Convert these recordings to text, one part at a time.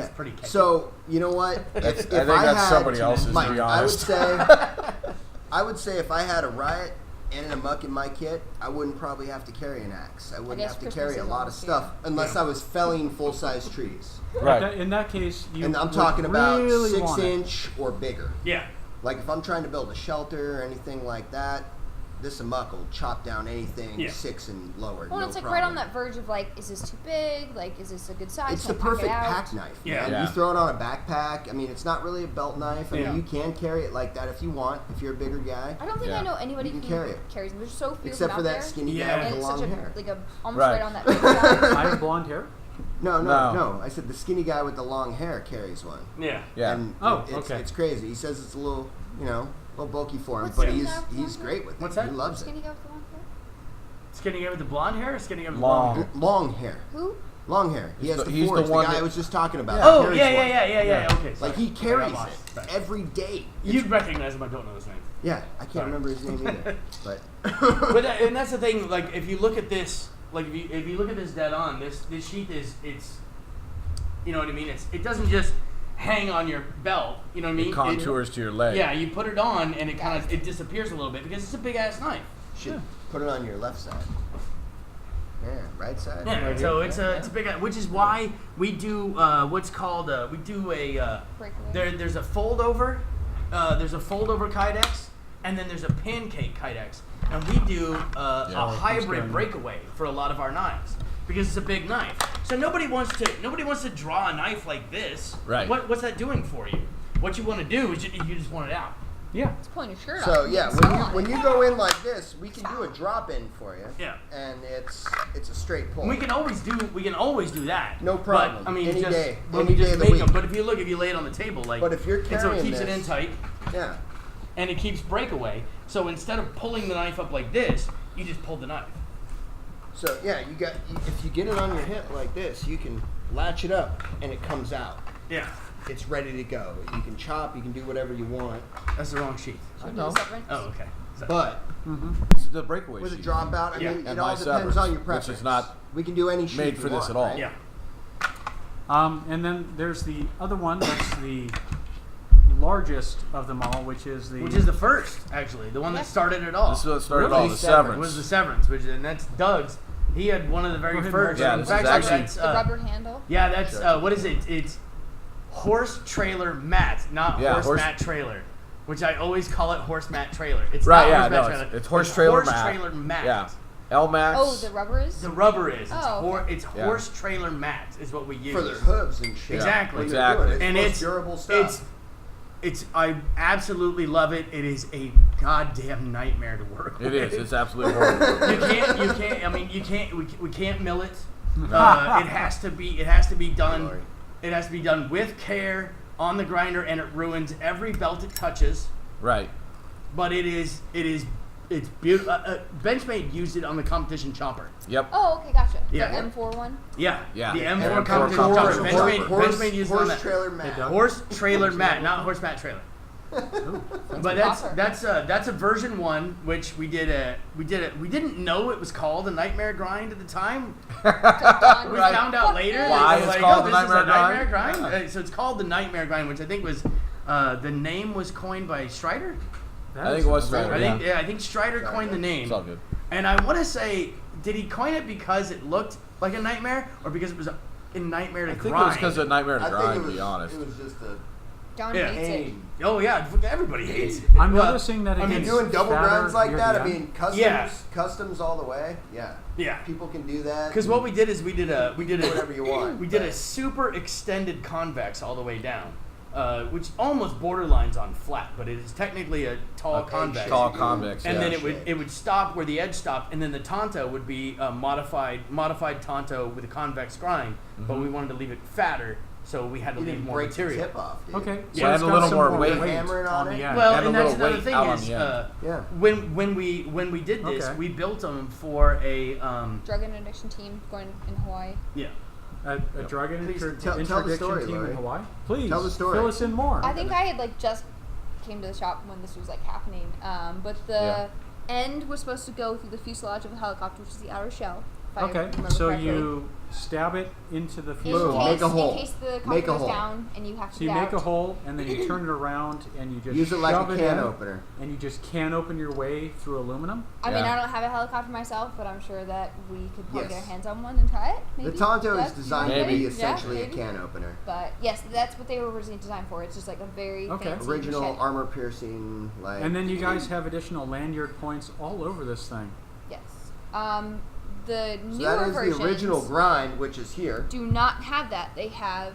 That's pretty catchy. So, you know what? I think that's somebody else's, Mike, to be honest. I would say if I had a riot and an AMUK in my kit, I wouldn't probably have to carry an axe. I wouldn't have to carry a lot of stuff unless I was felling full-size trees. Right. In that case, you and I'm talking about really 6-inch or bigger. Yeah. Like if I'm trying to build a shelter or anything like that, this AMUK will chop down anything 6 and lower. Well, no it's like problem. right on that verge of like, is this too big? Like, is this a good size? It's the perfect pack knife. Yeah. Man. You throw it on a backpack. I mean, it's not really a belt knife. I mean, you can carry it like that if you want. If you're a bigger guy. I don't think I know anybody who carry it. carries them. There's so few except for out that there. skinny guy with the long hair. Like almost right on that big side. I have blonde hair? No. I said the skinny guy with the long hair carries one. Yeah. And it's crazy. He says it's a little, a little bulky for him, but he's great with it. What's that? He loves Skinny it. guy with the long hair? Skinny guy with the blonde hair or skinny guy with the long hair? Who? Long hair. He has he's the the one guy I was just talking about. Oh, yeah. Okay. Like he carries it every day. You recognize him, I don't know his name. Yeah, I can't remember his name either. But and that's the thing. Like if you look at this, like if you look at this dead on, this sheath it's, you know what I mean. It doesn't just hang on your belt. You know what I mean. It contours to your leg. Yeah, you put it on and it kind of it disappears a little bit because it's a big ass knife. Should put it on your left side. Yeah, right side. Yeah, right so it's a big, which is why we do what's called we do a there's a fold over, kydex, and then there's a pancake kydex, and we do a hybrid breakaway for a lot of our knives because it's a big knife. So nobody wants to draw a knife like this. Right. What's that doing for you? What you want to do is you just want it out. Yeah. It's pulling your shirt off. So yeah, when you go in like this, we can do a drop in for you. Yeah. And it's a straight pull. We can always do that. No problem. But, I mean, any day when of the make week. them. But if you lay it on the table, like. But if you're carrying so it keeps it in tight. Yeah. And it keeps breakaway. So instead of pulling the knife up like this, you just pull the knife. So yeah, if you get it on your hip like this, you can latch it up and it comes out. Yeah. It's ready to go. You can chop. You can do whatever you want. That's the wrong sheath. No. Oh, okay. But It's the breakaway with a sheath. dropout, I mean, And it my all depends Severance, on your preference. which is not we can do any sheath made for you this want, at all. right? Yeah. And then there's the other one that's the largest of them all, which is the first, actually, the one that started it all. This is what started Really? all, the Severance. Was the Severance, and that's Doug's. He had one of the very first. Yeah, In this fact, is actually that's, the rubber handle. Yeah, that's what is it? It's horse trailer mat, not horse mat trailer, which I always call it horse mat trailer. It's Right, not yeah, horse mat no, trailer. it's horse trailer mat. Horse trailer mat. Yeah. L-Max. Oh, the rubber is? The rubber is. Okay. It's horse trailer mat is what we use. For their hooves and shit. Exactly. Exactly. It's And the most it's durable stuff. I absolutely love it. It is a goddamn nightmare to work with. It is. It's absolutely horrible. You can't. I mean, you can't. We can't mill it. It has to be done. Glory. It has to be done with care on the grinder, and it ruins every belt it touches. Right. But it's beautiful. Benchmade used it on the competition chomper. Yep. Oh, okay, gotcha. Yeah. The M4 one? Yeah. Yeah. The And M4 competition horse- chomper. Horse Benchmade used it on that. trailer mat. Horse trailer mat, not horse mat trailer. But that's a version 1, which we didn't know it was called a nightmare grind at the time. We found out later. Why it's called the this is a nightmare grind. grind? So it's called the nightmare grind, which I think was the name was coined by Strider. I think it was Strider. I think Strider coined the name. It's all good. And I want to say, did he coin it because it looked like a nightmare, or because it was a nightmare to grind? I think it was because of Nightmare to I think Grind, it to was, be honest. It was just a Don Yeah. hates it. Oh yeah, everybody hates it. I'm noticing that I mean, against doing double spatter grinds like near that, the I end. mean, customs all the way. Yeah. Yeah. People can do that. Because what we did is we did whatever you want. We did a super extended convex all the way down, which almost borderlines on flat, but it is technically a tall convex. Tall convex, And yeah. then it would stop where the edge stopped, and then the Tonto would be a modified Tonto with a convex grind, but we wanted to leave it fatter, so we had to You leave didn't more break the material. tip off, dude. Okay. Yeah, it's and a got little some more weight. Hammering on on it. the end. Well, And a and that's little another weight thing out is, on the end. when we did this, we built them for a Drug interdiction team going in Hawaii. yeah. A drug tell the interdiction story, team Lori. in Hawaii? Please, Tell the story. fill us in more. I think I had just came to the shop when this was happening. But the end was supposed to go through the fuselage of the helicopter, which is the outer shell. I Okay, remember so correctly. you stab it into the In fuselage. Boom, make a hole. In case the Make a cover goes hole. down and you have to So you get make a out. hole, and then you turn it around, and you just Use it like shove a can in, opener. and you just can open your way through aluminum. I mean, Yeah. I don't have a helicopter myself, but I'm sure that we could probably Yes. get our hands on one and try it. Maybe. The Tonto is Jeff, you designed wanna to be maybe? essentially Yeah, a maybe. can opener. But yes, that's what they were originally designed for. It's just like a very Okay. fancy Original machete. armor piercing, like. And then you guys have additional lanyard points all over this thing. Yes. The so newer that is versions the original grind, which is here, do not have that. They have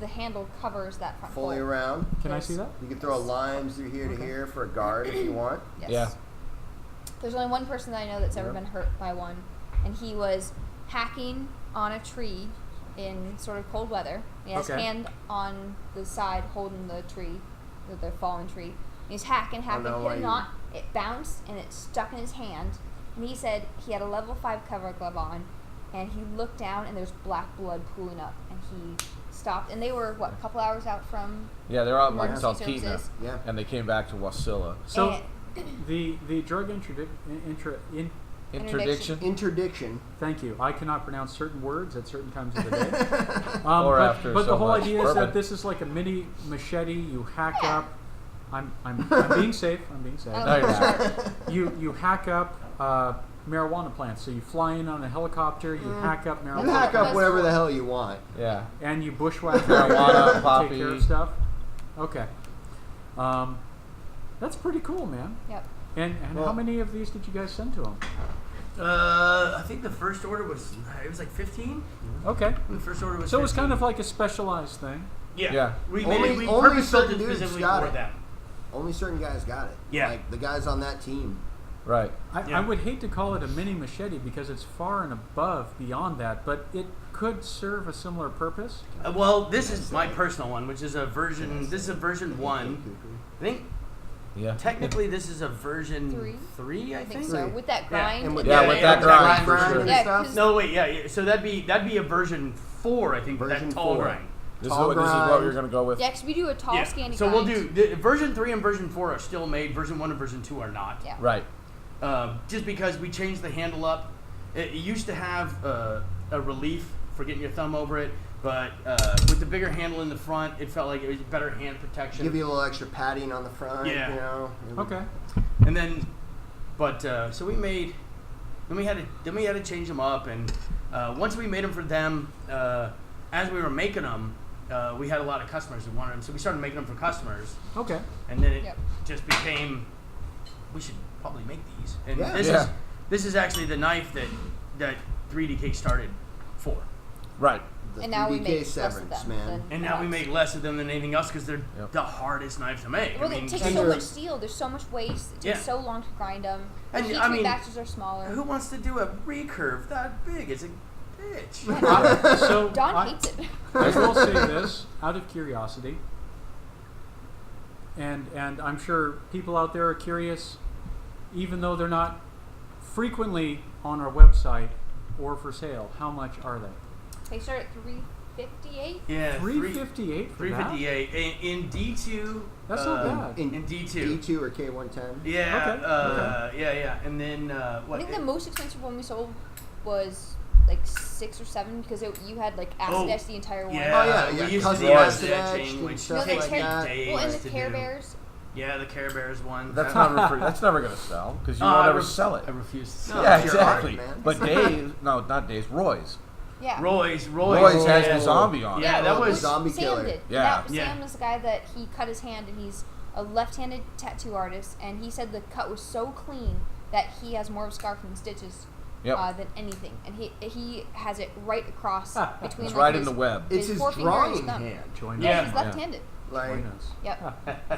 the handle covers that front fully hole. around. Can I Yes. see that? You can throw lines through here to Okay. here for a guard if you want. Yes. Yeah. There's only one person that I know that's ever Yep. been hurt by one, and he was hacking on a tree in sort of cold weather. He has Okay. hand on the side holding the tree, the fallen tree. He's hacking, no, hit why a you- knot. It bounced and it stuck in his hand. And he said he had a level 5 cover glove on, and he looked down and there's black blood pooling up, and he stopped. And they were what, a couple hours out from Yeah, they're out like emergency Talkeetna, services. Yeah. and they came back to Wasilla. So And- the drug Interdiction. Interdiction. thank you. I cannot pronounce certain words at certain times of the day. Or after but so the whole much idea is that bourbon. this is like a mini machete. You hack Yeah. up. I'm being safe. I'm being safe. Oh, No, you're not. sure. You hack up marijuana plants. So you fly in on a helicopter. You hack up marijuana. You hack That's up whatever cool. the hell you want. Yeah. And you bushwhack Marijuana, take poppy. care of stuff. Okay. That's pretty cool, man. Yep. And Well- how many of these did you guys send to them? I think the first order was like 15. Okay. The first order was. So it was 15. kind of like a specialized thing. Yeah. Yeah. We Only- made it. We only purpose built certain it dudes specifically got for it. them. Only certain guys got it. Yeah. Like the guys on that team. Right. Yeah. I would hate to call it a mini machete because it's far and above beyond that, but it could serve a similar purpose. Well, this is my personal one, which is a version. This is a version 1. I think Yeah. technically this is a version Three? 3. I I think think. so. With that Yeah. grind. And with Yeah, that, with that grind, for sure. and Yeah, stuff. 'cause- No, wait, yeah. So that'd be a version 4, I think. for Version that tall 4. grind. This is Tall what grind. we're gonna go with. Yeah, 'cause we do a tall Yeah. scanny So we'll grind. do the version 3 and version 4 are still made. Version 1 and version 2 are not. Yeah. Right. Just because we changed the handle up. It used to have a relief for getting your thumb over it, but with the bigger handle in the front, it felt like it was better hand protection. Give you a little extra padding on the front. Yeah. You know. Okay. And then, but so we made, then we had to change them up, and once we made them for them, as we were making them, we had a lot of customers who wanted them, so we started making them for customers, Okay. and then it Yep. just became, we should probably make these, and Yeah. this is actually the knife that 3DK started for, Right. The And now we 3DK make less of Severance, them man. than- and now we make less of them than anything else because they're Yep. the hardest knives to make. Well, I mean, it takes and so they're- much steel. There's so much waste. It takes Yeah. so long to grind them. The And, heat I treat mean, batches are smaller. who wants to do a recurve that big? It's a bitch. So Don I- hates it. I will say this out of curiosity, and I'm sure people out there are curious, even though they're not frequently on our website or for sale. How much are they? They start at $358. Yeah, $358 for that? 358 in D2. That's not bad. In D2. D2 or K110. Yeah, Okay, yeah. And then what? I think the most expensive one we sold was like 6 or 7 because you had like acid Oh, etched the entire one. Yeah, Oh, yeah, we yeah, used to custom do acid acid etched etching, and which stuff takes like like that. days Well, and the to Care do. Bears. Yeah, the Care Bears one. That's That- that's never gonna sell because you Oh, won't I ever ref- sell it. I refuse to No, sell Yeah, it. it's your art, exactly. man. But Dave's, no, not Dave's, Roy's. Yeah. Roy's Roy's has yeah. the zombie on it. Yeah, that Oh, was zombie Sam killer. did. Yeah. That, Yeah. Sam is the guy that he cut his hand, and he's a left-handed tattoo artist, and he said the cut was so clean that he has more of a scar from the stitches Yep. than anything, and he has it right across between. It's like, right in his- the web. It's his forefinger and his drawing thumb. hand. Join Yeah, Yeah. he's left-handed. Like, Join us. Yep.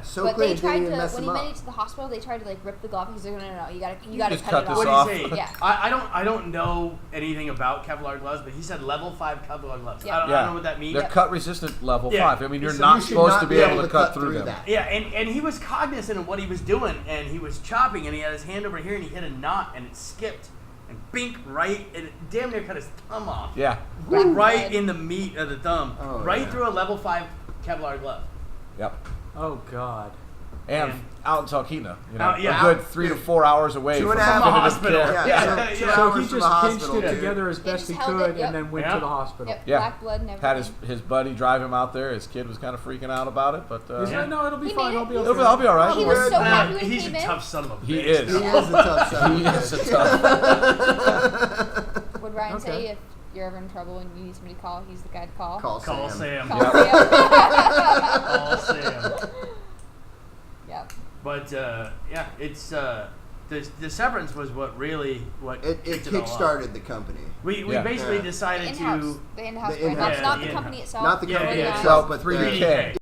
so But clean, they it tried didn't to even mess when him he up. made it to the hospital. They tried to like rip the glove. He's like, no, you gotta just cut cut it this off. off. What did he say? Yeah. I don't know anything about Kevlar gloves, but he said level 5 Kevlar gloves. Yeah. I don't know what that means. They're cut resistant level Yeah. 5. I mean, you're So not You should supposed not to be able to cut through them. that. Yeah, and he was cognizant of what he was doing, and he was chopping, and he had his hand over here, and he hit a knot, and it skipped, and bink, right, and it damn near cut his thumb off. Yeah. Right Blood. in the meat of the thumb. Oh, right yeah. through a level 5 Kevlar glove. Yep. Oh God. And out in Talkeetna, you know, yeah. a good 3 to 4 hours away 2.5 from hours. From a hospital. Yeah. Yeah. So Yeah. So hours he from just the pinched hospital, it dude. together as They best just he held could it, yep. and then went Yeah. to the hospital. Yep, Yeah. black blood and everything. Had his buddy drive him out there. His kid was kind of freaking out about it, but He's like, no, it'll be He fine. made I'll it. be He okay. I'll be all right. He was so Good. happy when he He's came a in. tough son of a bitch. He is. He is a tough son. He is a tough. Would Ryan Okay. say if you're ever in trouble and you need somebody to call, he's the guy to call? Call Call Sam. Sam. Call Yeah. Sam. Call Sam. Yep. But yeah, it's the severance was what really It kicked it all off. kick-started the company. We Yeah. basically Yeah. The decided in-house, to the in-house The brand, in-house not the brand. company itself. Not the Yeah, company yeah, itself, yeah. but 3DK. the